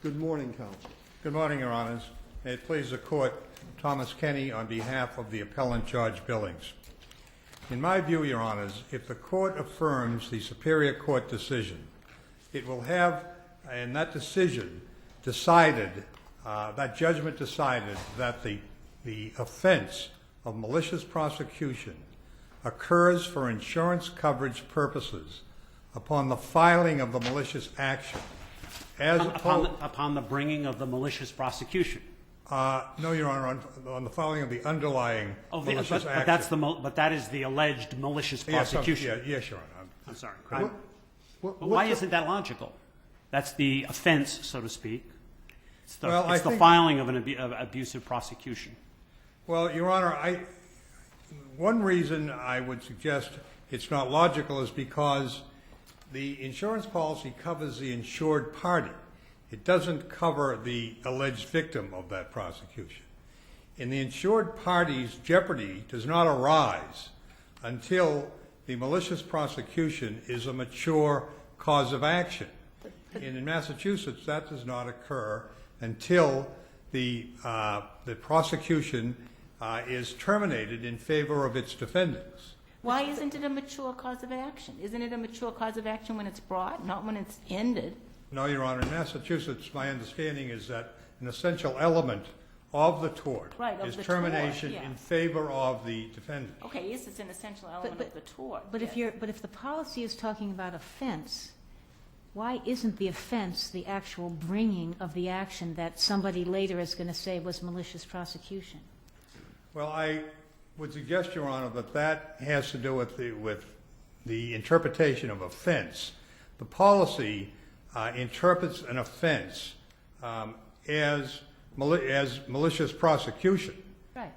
Good morning, counsel. Good morning, Your Honors. May it please the Court, Thomas Kenny on behalf of the appellant George Billings. In my view, Your Honors, if the Court affirms the Superior Court decision, it will have, in that decision, decided, that judgment decided that the offense of malicious prosecution occurs for insurance coverage purposes upon the filing of the malicious action. Upon the bringing of the malicious prosecution. No, Your Honor, on the filing of the underlying malicious action. But that is the alleged malicious prosecution. Yes, Your Honor. I'm sorry. But Why isn't that logical? That's the offense, so to speak. It's the filing of an abusive prosecution. Well, Your Honor, one reason I would suggest it's not logical is because the insurance policy covers the insured party. It doesn't cover the alleged victim of that prosecution. And the insured party's jeopardy does not arise until the malicious prosecution is a mature cause of action. And in Massachusetts, that does not occur until the prosecution is terminated in favor of its defendants. Why isn't it a mature cause of action? Isn't it a mature cause of action when it's brought, not when it's ended? No, Your Honor. In Massachusetts, my understanding is that an essential element of the tort is termination in favor of the defendant. Okay, yes, it's an essential element of the tort. But if the policy is talking about offense, why isn't the offense the actual bringing of the action that somebody later is going to say was malicious prosecution? Well, I would suggest, Your Honor, that has to do with the interpretation of offense. The policy interprets an offense as malicious prosecution. Right.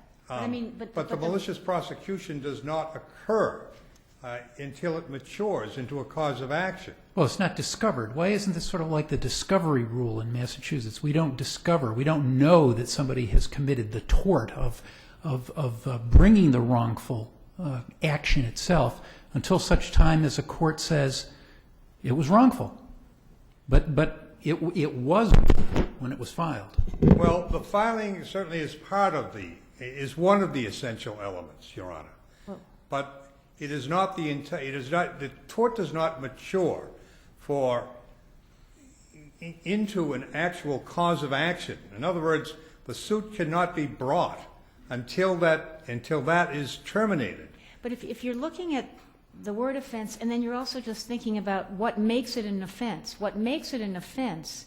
But the malicious prosecution does not occur until it matures into a cause of action. Well, it's not discovered. Why isn't this sort of like the discovery rule in Massachusetts? We don't discover, we don't know that somebody has committed the tort of bringing the wrongful action itself until such time as a court says it was wrongful. But it was when it was filed. Well, the filing certainly is one of the essential elements, Your Honor. But it is not the tort does not mature into an actual cause of action. In other words, the suit cannot be brought until that is terminated. But if you're looking at the word offense, and then you're also just thinking about what makes it an offense. What makes it an offense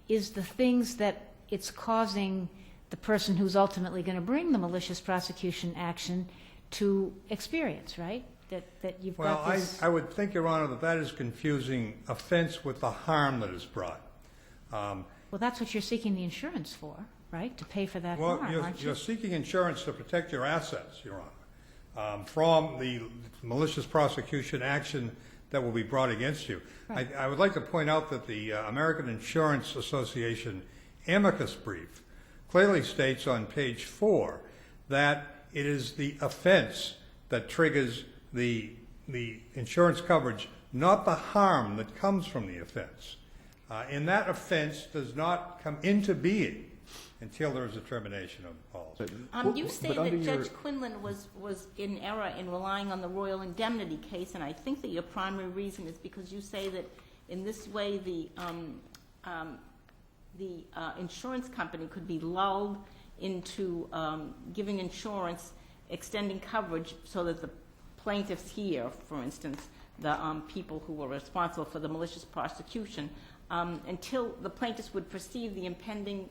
is the things that it's causing the person who's ultimately going to bring the malicious prosecution action to experience, right? That you've got this. I would think, Your Honor, that is confusing offense with the harm that is brought. Well, that's what you're seeking the insurance for, right? To pay for that harm, aren't you? You're seeking insurance to protect your assets, Your Honor, from the malicious prosecution action that will be brought against you. Right. I would like to point out that the American Insurance Association amicus brief clearly states on page 4 that it is the offense that triggers the insurance coverage, not the harm that comes from the offense. And that offense does not come into being until there is a termination of the policy. You say that Judge Quinlan was in error in relying on the Royal Indemnity case, and I think that your primary reason is because you say that in this way the insurance company could be lulled into giving insurance, extending coverage so that the plaintiffs here, for instance, the people who were responsible for the malicious prosecution, until the plaintiffs would perceive the impending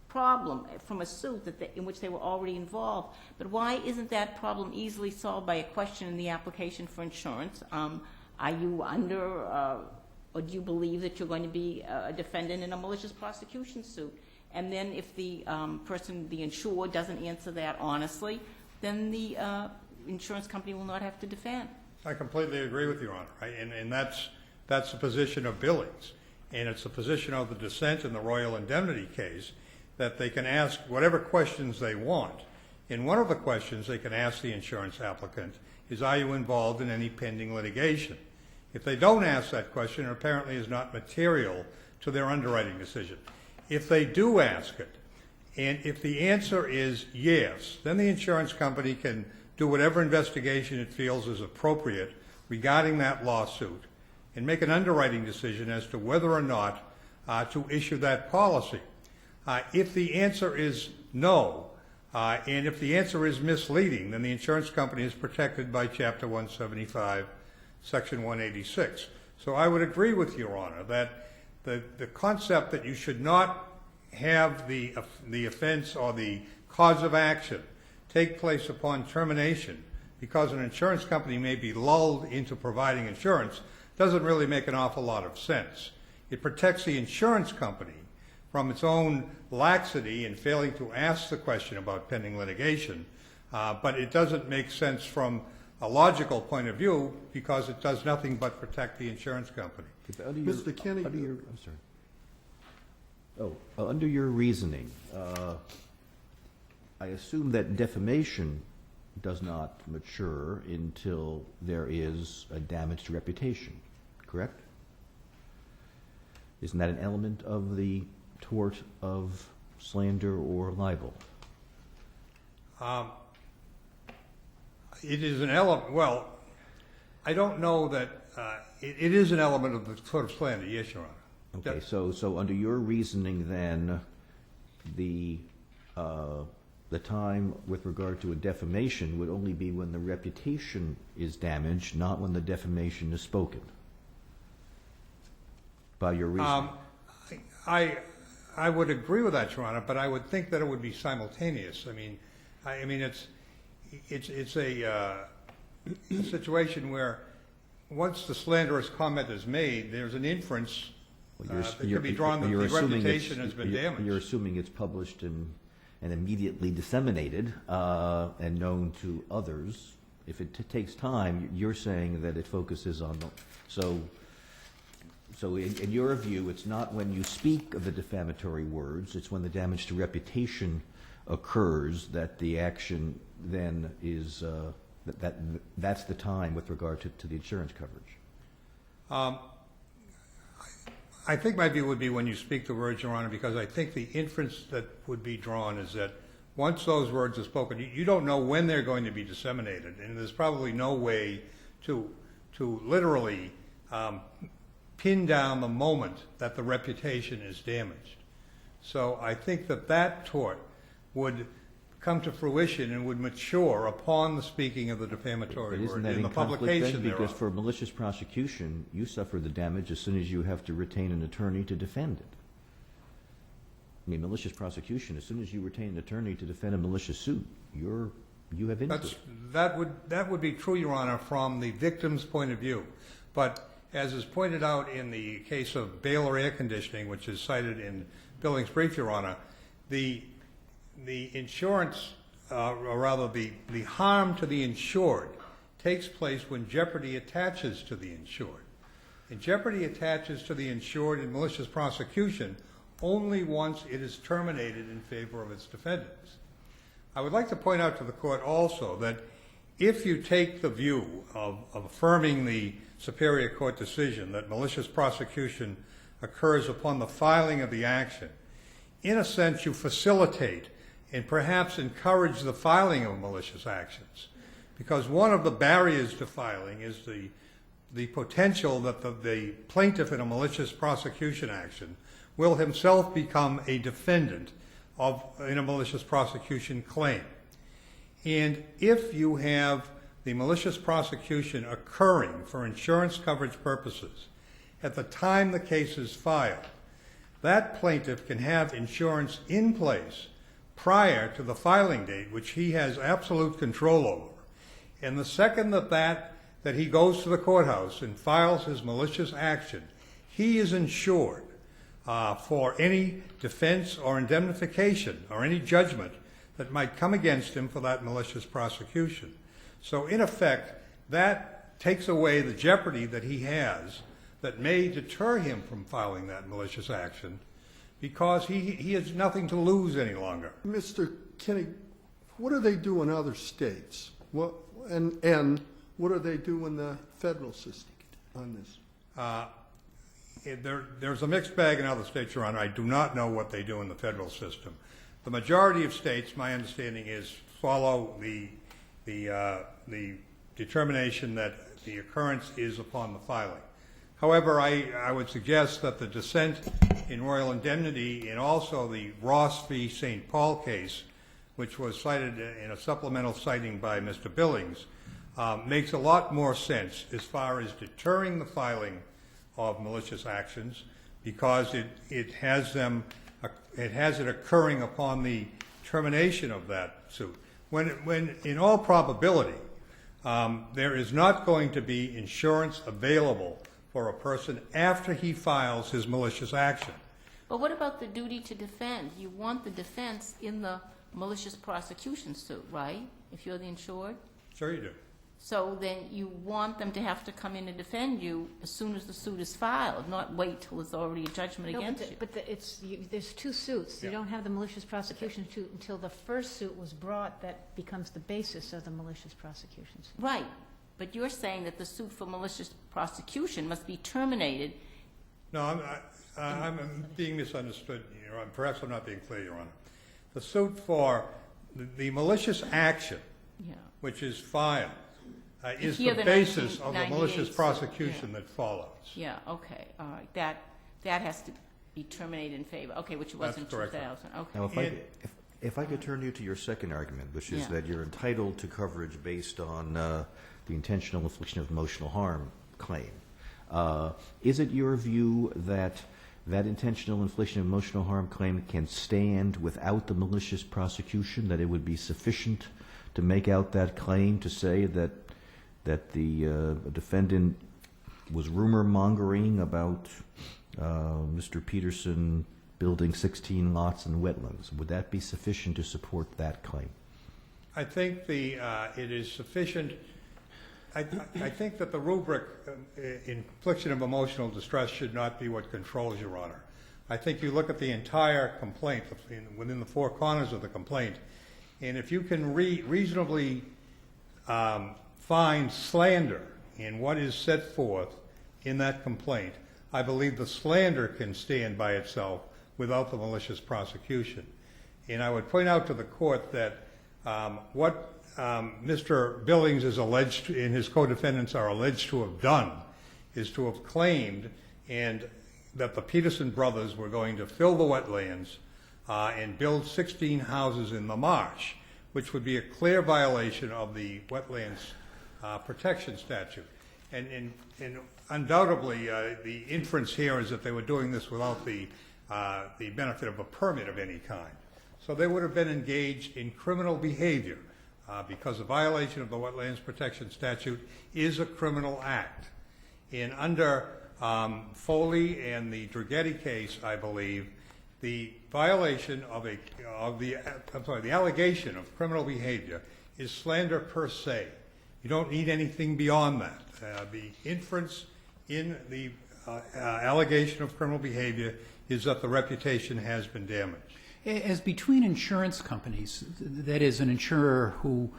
problem from a suit in which they were already involved. But why isn't that problem easily solved by a question in the application for insurance? Are you under, or do you believe that you're going to be a defendant in a malicious prosecution suit? And then if the person, the insured, doesn't answer that honestly, then the insurance company will not have to defend. I completely agree with you, Your Honor. And that's the position of Billings. And it's the position of the dissent in the Royal Indemnity case that they can ask whatever questions they want. And one of the questions they can ask the insurance applicant is, are you involved in any pending litigation? If they don't ask that question, it apparently is not material to their underwriting decision. If they do ask it, and if the answer is yes, then the insurance company can do whatever investigation it feels is appropriate regarding that lawsuit and make an underwriting decision as to whether or not to issue that policy. If the answer is no, and if the answer is misleading, then the insurance company is protected by Chapter 175, Section 186. So I would agree with Your Honor that the concept that you should not have the offense or the cause of action take place upon termination because an insurance company may be lulled into providing insurance doesn't really make an awful lot of sense. It protects the insurance company from its own laxity in failing to ask the question about pending litigation, but it doesn't make sense from a logical point of view because it does nothing but protect the insurance company. Mr. Kenny, I'm sorry. Under your reasoning, I assume that defamation does not mature until there is a damage to reputation, correct? Isn't that an element of the tort of slander or libel? It is an element, well, I don't know that, it is an element of the tort of slander, yes, Your Honor. Okay, so under your reasoning then, the time with regard to a defamation would only be when the reputation is damaged, not when the defamation is spoken. By your reasoning. I would agree with that, Your Honor, but I would think that it would be simultaneous. I mean, it's a situation where once the slanderous comment is made, there's an inference that could be drawn that the reputation has been damaged. You're assuming it's published and immediately disseminated and known to others. If it takes time, you're saying that it focuses on so in your view, it's not when you speak of the defamatory words, it's when the damage to reputation occurs that the action then is, that's the time with regard to the insurance coverage. I think my view would be when you speak the words, Your Honor, because I think the inference that would be drawn is that once those words are spoken, you don't know when they're going to be disseminated, and there's probably no way to literally pin down the moment that the reputation is damaged. So I think that tort would come to fruition and would mature upon the speaking of the defamatory word in the publication thereof. Because for malicious prosecution, you suffer the damage as soon as you have to retain an attorney to defend it. I mean, malicious prosecution, as soon as you retain an attorney to defend a malicious suit, you have injury. That would be true, Your Honor, from the victim's point of view. But as is pointed out in the case of Baylor Air Conditioning, which is cited in Billings' brief, Your Honor, the insurance, or rather the harm to the insured takes place when jeopardy attaches to the insured. And jeopardy attaches to the insured in malicious prosecution only once it is terminated in favor of its defendants. I would like to point out to the court also that if you take the view of affirming the Superior Court decision that malicious prosecution occurs upon the filing of the action, in a sense you facilitate and perhaps encourage the filing of malicious actions, because one of the barriers to filing is the potential that the plaintiff in a malicious prosecution action will himself become a defendant in a malicious prosecution claim. And if you have the malicious prosecution occurring for insurance coverage purposes at the time the case is filed, that plaintiff can have insurance in place prior to the filing date, which he has absolute control over. And the second that he goes to the courthouse and files his malicious action, he is insured for any defense or indemnification or any judgment that might come against him for that malicious prosecution. So in effect, that takes away the jeopardy that he has that may deter him from filing that malicious action, because he has nothing to lose any longer. Mr. Kenny, what do they do in other states? And what do they do in the federal system on this? There's a mixed bag in other states, Your Honor. I do not know what they do in the federal system. The majority of states, my understanding is, follow the determination that the occurrence is upon the filing. However, I would suggest that the dissent in Royal Indemnity and also the Ross v. St. Paul case, which was cited in a supplemental citing by Mr. Billings, makes a lot more sense as far as deterring the filing of malicious actions, because it has it occurring upon the termination of that suit. When in all probability, there is not going to be insurance available for a person after he files his malicious action. But what about the duty to defend? You want the defense in the malicious prosecution suit, right? If you're the insured? Sure you do. So then you want them to have to come in and defend you as soon as the suit is filed, not wait till there's already a judgment against you. But there's two suits. You Yeah. don't have the malicious prosecution suit until the first suit was brought that becomes the basis of the malicious prosecution suit. Right, but you're saying that the suit for malicious prosecution must be terminated. No, I'm being misunderstood, Your Honor. Perhaps I'm not being clear, Your Honor. The suit for the malicious action, Yeah. which is filed, is Here the the basis of the 1998 malicious suit, prosecution yeah. that follows. Yeah, okay, all right. That has to be terminated in favor. Okay, which it was in That's correct. 2000. Okay. Now, And- if I could turn you to your second argument, which is Yeah. that you're entitled to coverage based on the intentional infliction of emotional harm claim. Is it your view that that intentional infliction of emotional harm claim can stand without the malicious prosecution, that it would be sufficient to make out that claim to say that the defendant was rumor mongering about Mr. Peterson building 16 lots in wetlands? Would that be sufficient to support that claim? I think it is sufficient. I think that the rubric, infliction of emotional distress, should not be what controls, Your Honor. I think you look at the entire complaint, within the four corners of the complaint, and if you can reasonably find slander in what is set forth in that complaint, I believe the slander can stand by itself without the malicious prosecution. And I would point out to the court that what Mr. Billings is alleged, and his co-defendants are alleged to have done, is to have claimed and that the Peterson brothers were going to fill the wetlands and build 16 houses in the marsh, which would be a clear violation of the Wetlands Protection Statute. And undoubtedly, the inference here is that they were doing this without the benefit of a permit of any kind. So they would have been engaged in criminal behavior because a violation of the Wetlands Protection Statute is a criminal act. And under Foley and the Draghetti case, I believe, the violation of the allegation of criminal behavior is slander per se. You don't need anything beyond that. The inference in the allegation of criminal behavior is that the reputation has been damaged. As between insurance companies, that is, an insurer who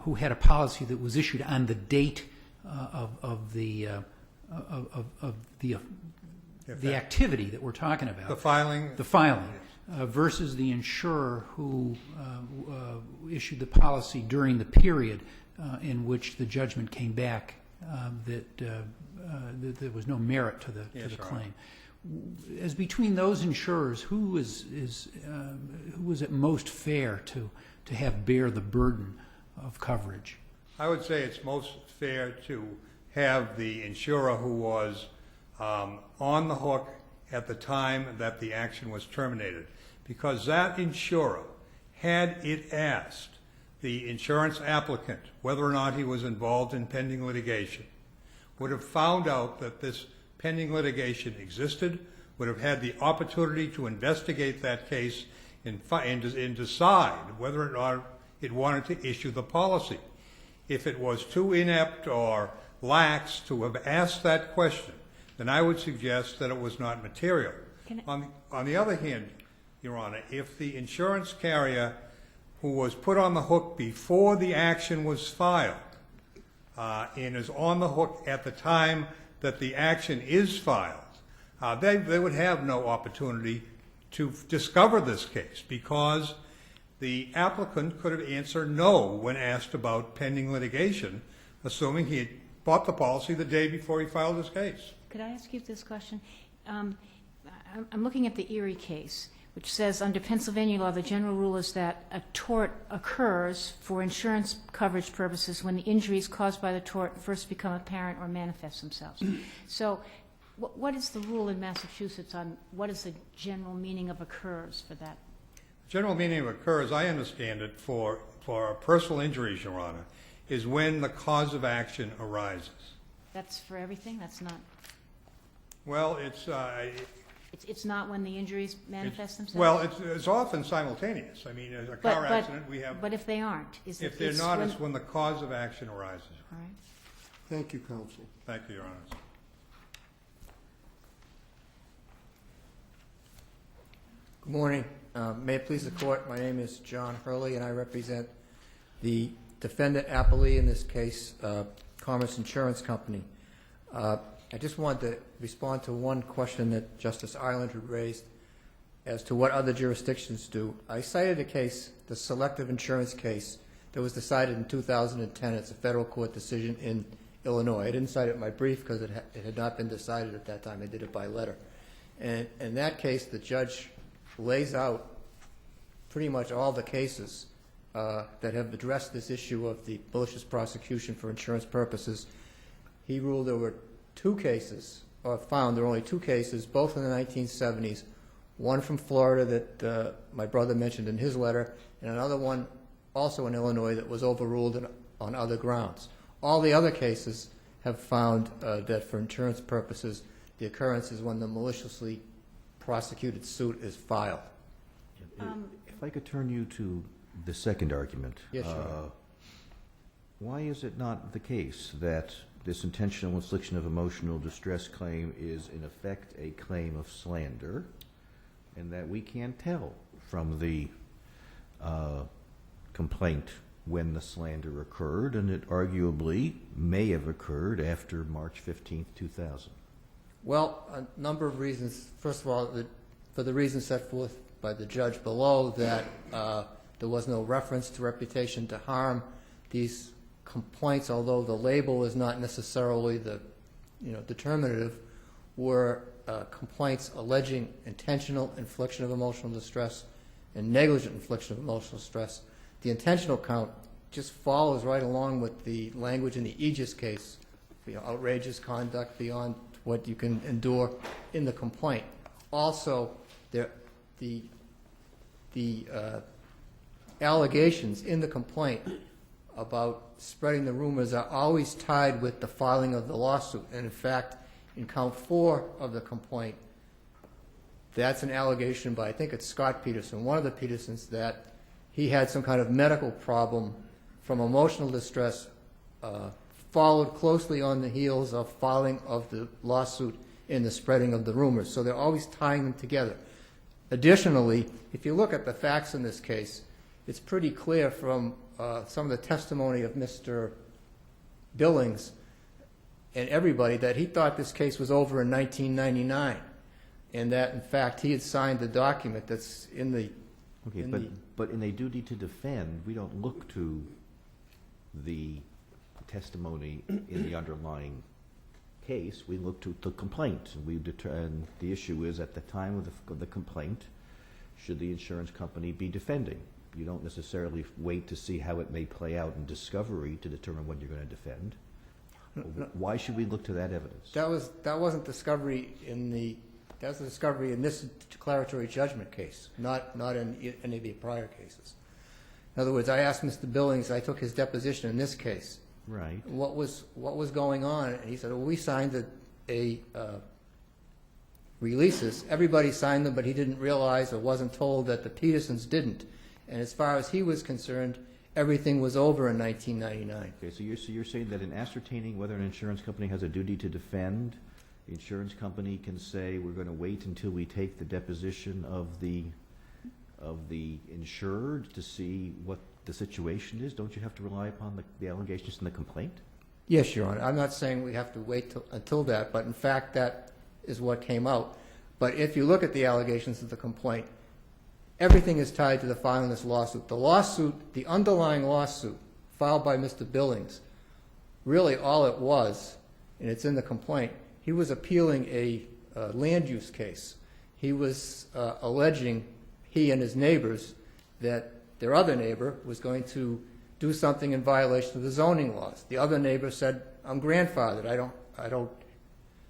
who had a policy that was issued on the date of the activity that we're talking about, The filing. versus the insurer who issued the policy during the period in which the judgment came back that there was no merit to the Yes, Your Honor. claim. As between those insurers, who is it most fair to have bear the burden of coverage? I would say it's most fair to have the insurer who was on the hook at the time that the action was terminated, because that insurer, had it asked the insurance applicant whether or not he was involved in pending litigation, would have found out that this pending litigation existed, would have had the opportunity to investigate that case and decide whether or not it wanted to issue the policy. If it was too inept or lax to have asked that question, then I would suggest that it was not material. On the other hand, Your Honor, if the insurance carrier who was put on the hook before the action was filed and is on the hook at the time that the action is filed, they would have no opportunity to discover this case because the applicant could have answered no when asked about pending litigation, assuming he had bought the policy the day before he filed his case. Could I ask you this question? I'm looking at the Erie case, which says under Pennsylvania law, the general rule is that a tort occurs for insurance coverage purposes when the injuries caused by the tort first become apparent or manifest themselves. So what is the rule in Massachusetts on what is the general meaning of occurs for that? General meaning of occurs, I understand it, for personal injuries, Your Honor, is when the cause of action arises. That's for everything? That's not... Well, It's not when the injuries manifest themselves? well, it's often simultaneous. I mean, in a car accident, we have... But if they aren't? If they're not, it's when the cause of action arises. All right. Thank you, counsel. Thank you, Your Honor. Good morning. May it please the court, my name is John Hurley, and I represent the defendant appellee in this case, Commerce Insurance Company. I just wanted to respond to one question that Justice Ireland had raised as to what other jurisdictions do. I cited a case, the selective insurance case, that was decided in 2010. It's a federal court decision in Illinois. I didn't cite it in my brief because it had not been decided at that time. I did it by letter. And in that case, the judge lays out pretty much all the cases that have addressed this issue of the malicious prosecution for insurance purposes. He ruled there were two cases, or found there were only two cases, both in the 1970s, one from Florida that my brother mentioned in his letter, and another one also in Illinois that was overruled on other grounds. All the other cases have found that for insurance purposes, the occurrence is when the maliciously prosecuted suit is filed. If I could turn you to the second argument. Yes, Your Honor. Why is it not the case that this intentional infliction of emotional distress claim is in effect a claim of slander, and that we can't tell from the complaint when the slander occurred, and it arguably may have occurred after March 15th, 2000? Well, a number of reasons. First of all, for the reasons set forth by the judge below, that there was no reference to reputation to harm. These complaints, although the label is not necessarily the determinative, were complaints alleging intentional infliction of emotional distress and negligent infliction of emotional stress. The intentional count just follows right along with the language in the Aegis case, outrageous conduct beyond what you can endure in the complaint. Also, the allegations in the complaint about spreading the rumors are always tied with the filing of the lawsuit. And in fact, in count 4 of the complaint, that's an allegation by, I think it's Scott Peterson, one of the Petersons, that he had some kind of medical problem from emotional distress, followed closely on the heels of filing of the lawsuit and the spreading of the rumors. So they're always tying them together. Additionally, if you look at the facts in this case, it's pretty clear from some of the testimony of Mr. Billings and everybody that he thought this case was over in 1999, and that, in fact, he had signed the document that's in the... Okay, but in a duty to defend, we don't look to the testimony in the underlying case. We look to the complaint. And the issue is, at the time of the complaint, should the insurance company be defending? You don't necessarily wait to see how it may play out in discovery to determine what you're going to defend. No. Why should we look to that evidence? That wasn't discovery in the... That was the discovery in this declaratory judgment case, not in any of the prior cases. In other words, I asked Mr. Billings, I took his deposition in this case. Right. What was going on? And he said, well, we signed a releases. Everybody signed them, but he didn't realize or wasn't told that the Petersons didn't. And as far as he was concerned, everything was over in 1999. Okay, so you're saying that in ascertaining whether an insurance company has a duty to defend, the insurance company can say, we're going to wait until we take the deposition of the insured to see what the situation is? Don't you have to rely upon the allegations in the complaint? Yes, Your Honor. I'm not saying we have to wait until that, but in fact, that is what came out. But if you look at the allegations of the complaint, everything is tied to the filing of this lawsuit. The lawsuit, the underlying lawsuit filed by Mr. Billings, really all it was, and it's in the complaint, he was appealing a land use case. He was alleging, he and his neighbors, that their other neighbor was going to do something in violation of the zoning laws. The other neighbor said, I'm grandfathered. I don't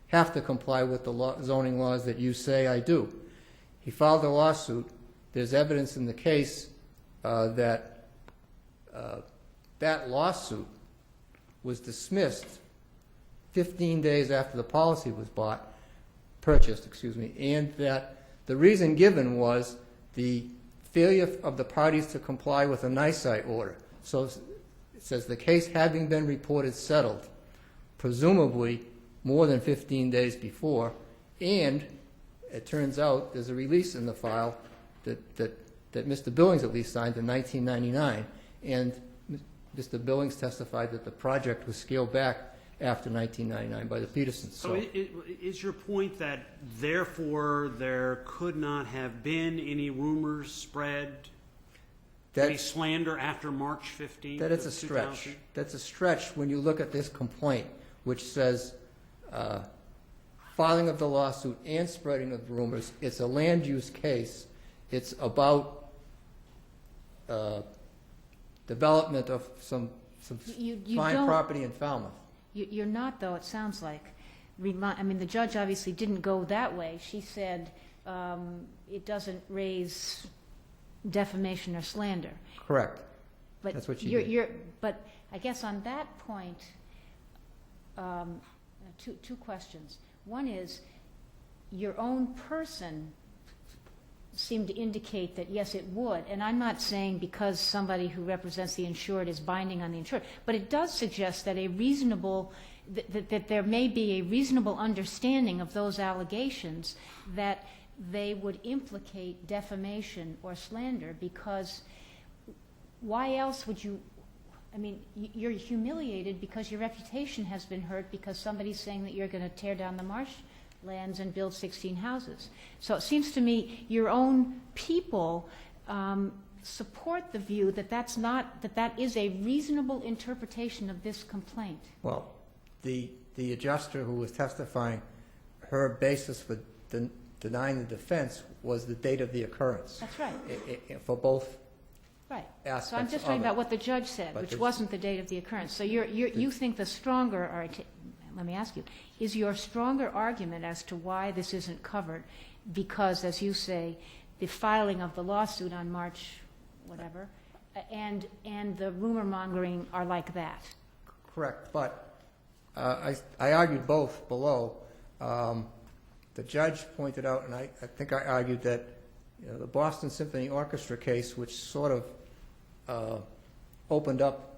have to comply with the zoning laws that you say I do. He filed a lawsuit. There's evidence in the case that that lawsuit was dismissed 15 days after the policy was purchased, and that the reason given was the failure of the parties to comply with a NISI order. So it says the case having been reported settled, presumably more than 15 days before, and it turns out there's a release in the file that Mr. Billings at least signed in 1999, and Mr. Billings testified that the project was scaled back after 1999 by the Petersons. So is your point that therefore there could not have been any rumors spread, any slander after March 15th? That it's a stretch. That's a stretch when you look at this complaint, which says filing of the lawsuit and spreading of rumors. It's a land use case. It's about development of some fine property in Falmouth. You're not, though, it sounds like. I mean, the judge obviously didn't go that way. She said it doesn't raise defamation or slander. Correct. But that's what she did. But I guess on that point, two questions. One is, your own person seemed to indicate that, yes, it would. And I'm not saying because somebody who represents the insured is binding on the insured, but it does suggest that that there may be a reasonable understanding of those allegations that they would implicate defamation or slander, because why else would you, I mean, you're humiliated because your reputation has been hurt because somebody's saying that you're going to tear down the marshlands and build 16 houses. So it seems to me your own people support the view that that is a reasonable interpretation of this complaint. Well, the adjuster who was testifying, her basis for denying the defense was the date of the occurrence. That's right. For both right. aspects. So I'm just talking about what the judge said, which wasn't the date of the occurrence. So you think the stronger, let me ask you, is your stronger argument as to why this isn't covered because, as you say, the filing of the lawsuit on March whatever and the rumor mongering are like that? Correct, but I argued both below. The judge pointed out, and I think I argued that the Boston Symphony Orchestra case, which sort of opened up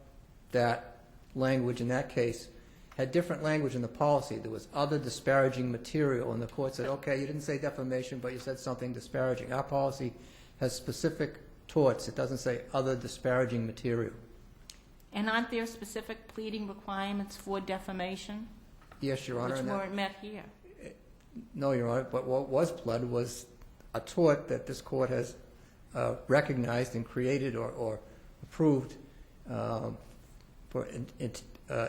that language in that case, had different language in the policy. There was other disparaging material, and the court said, okay, you didn't say defamation, but you said something disparaging. Our policy has specific torts. It doesn't say other disparaging material. And aren't there specific pleading requirements for defamation? Yes, Your Honor. Which weren't met here. No, Your Honor, but what was pled was a tort that this court has recognized and created or approved for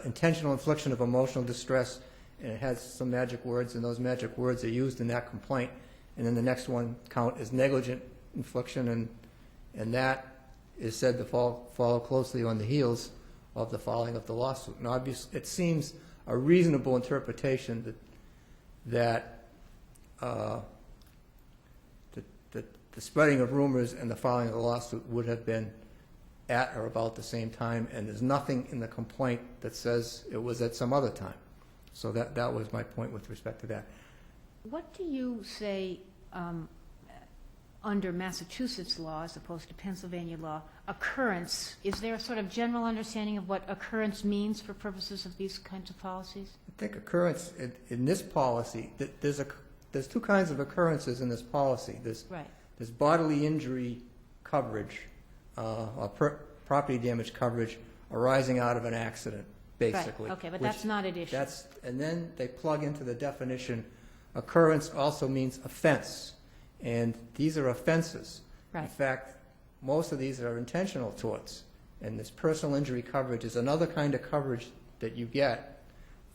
intentional infliction of emotional distress, and it has some magic words, and those magic words are used in that complaint. And then the next one count is negligent infliction, and that is said to follow closely on the heels of the filing of the lawsuit. And obviously, it seems a reasonable interpretation that the spreading of rumors and the filing of the lawsuit would have been at or about the same time, and there's nothing in the complaint that says it was at some other time. So that was my point with respect to that. What do you say under Massachusetts law, as opposed to Pennsylvania law, occurrence? Is there a sort of general understanding of what occurrence means for purposes of these kinds of policies? I think occurrence in this policy, there's two kinds of occurrences in this policy. There's bodily injury coverage or property damage coverage arising out of an accident. basically. Okay, but which- that's not at issue. And then they plug into the definition, occurrence also means offense, and these are offenses. In Right. fact, most of these are intentional torts, and this personal injury coverage is another kind of coverage that you get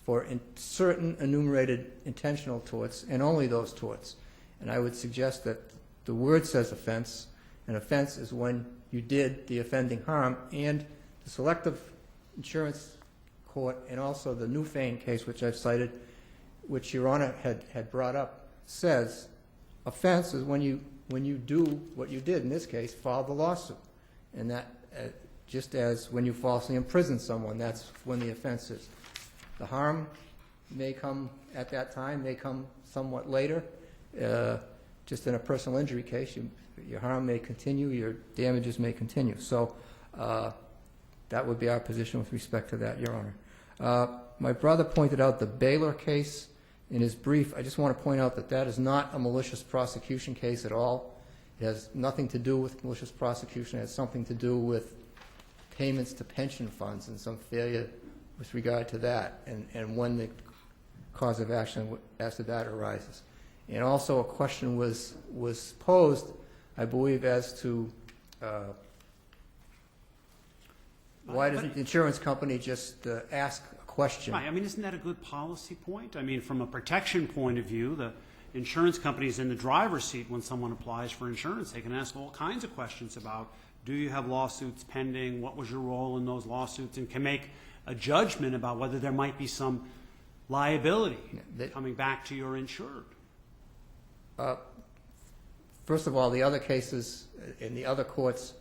for certain enumerated intentional torts, and only those torts. And I would suggest that the word says offense, and offense is when you did the offending harm, and the selective insurance court, and also the Newfane case, which I've cited, which Your Honor had brought up, says offense is when you do what you did, in this case, file the lawsuit. And that, just as when you falsely imprison someone, that's when the offense is. The harm may come at that time, may come somewhat later. Just in a personal injury case, your harm may continue, your damages may continue. So that would be our position with respect to that, Your Honor. My brother pointed out the Baylor case in his brief. I just want to point out that that is not a malicious prosecution case at all. It has nothing to do with malicious prosecution. It has something to do with payments to pension funds and some failure with regard to that, and when the cause of action after that arises. And also a question was posed, I believe, as to why doesn't the insurance company just ask a question? Right, I mean, isn't that a good policy point? I mean, from a protection point of view, the insurance company's in the driver's seat when someone applies for insurance. They can ask all kinds of questions about, do you have lawsuits pending? What was your role in those lawsuits? And can make a judgment about whether there might be some liability coming back to your insured. First of all, the other cases in the other courts,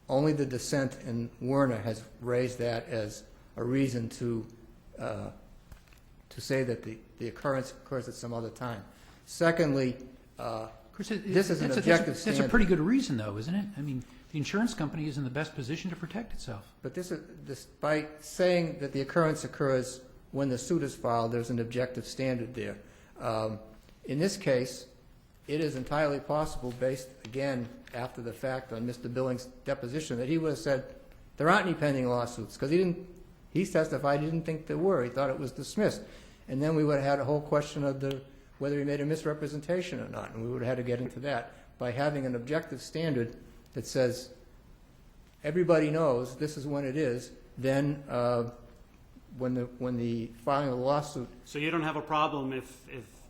only the dissent in Werner has raised that as a reason to say that the occurrence occurs at some other time. Secondly, this is an objective standard. That's a pretty good reason, though, isn't it? I mean, the insurance company is in the best position to protect itself. But by saying that the occurrence occurs when the suit is filed, there's an objective standard there. In this case, it is entirely possible, based, again, after the fact on Mr. Billings' deposition, that he would have said there aren't any pending lawsuits, because he testified he didn't think there were. He thought it was dismissed. And then we would have had a whole question of whether he made a misrepresentation or not, and we would have had to get into that. By having an objective standard that says everybody knows this is when it is, then when the filing of the lawsuit. So you don't have a problem if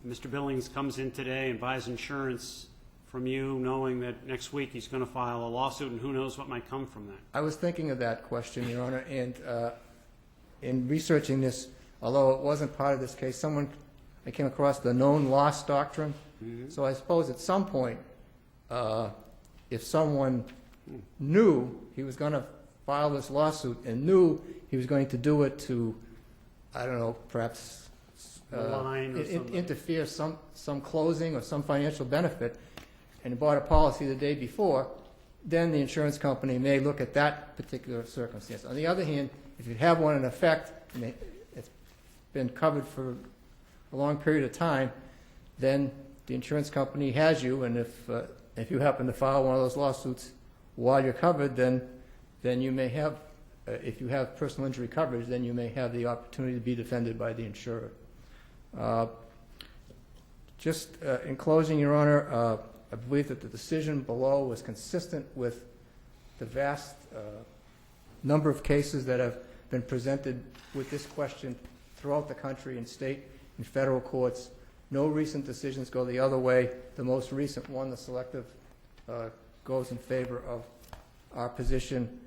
Mr. Billings comes in today and buys insurance from you, knowing that next week he's going to file a lawsuit, and who knows what might come from that? I was thinking of that question, Your Honor, and in researching this, although it wasn't part of this case, I came across the known loss doctrine. Mm-hmm. So I suppose at some point, if someone knew he was going to file this lawsuit and knew he was going to do it to, I don't know, perhaps interfere some closing or some financial benefit, and bought a policy the day before, then the insurance company may look at that particular circumstance. On the other hand, if you have one in effect, and it's been covered for a long period of time, then the insurance company has you, and if you happen to file one of those lawsuits while you're covered, then you may have, if you have personal injury coverage, then you may have the opportunity to be defended by the insurer. Just in closing, Your Honor, I believe that the decision below was consistent with the vast number of cases that have been presented with this question throughout the country in state and federal courts. No recent decisions go the other way. The most recent one, the selective, goes in favor of our position.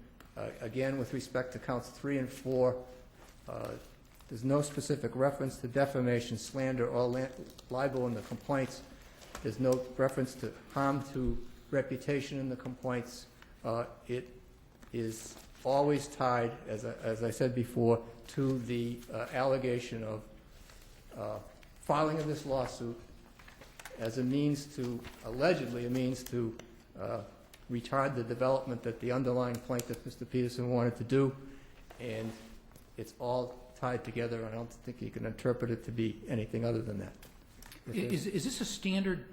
Again, with respect to counts 3 and 4, there's no specific reference to defamation, slander, or libel in the complaints. There's no reference to harm to reputation in the complaints. It is always tied, as I said before, to the allegation of filing of this lawsuit as a means to, allegedly a means to retard the development that the underlying plaintiff, Mr. Peterson, wanted to do, and it's all tied together. I don't think you can interpret it to be anything other than that. Is this a standard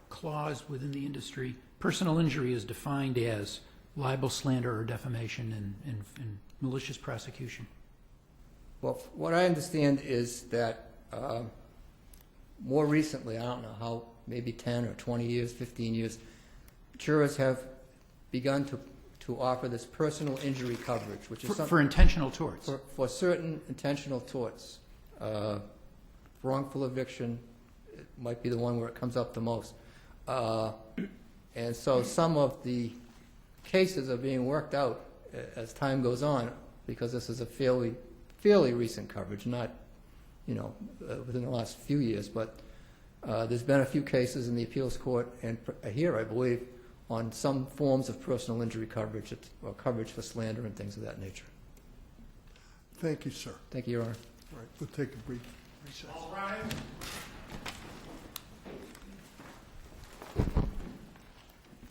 clause within the industry? Personal injury is defined as libel, slander, or defamation and malicious prosecution. Well, what I understand is that more recently, I don't know how, maybe 10 or 20 years, 15 years, insurers have begun to offer this personal injury coverage, which is For intentional torts. for certain intentional torts. Wrongful eviction it might be the one where it comes up the most. And so some of the cases are being worked out as time goes on, because this is a fairly recent coverage, not, within the last few years, but there's been a few cases in the appeals court and here, I believe, on some forms of personal injury coverage or coverage for slander and things of that nature. Thank you, sir. Thank you, Your Honor. All right, we'll take a brief recess. All rise.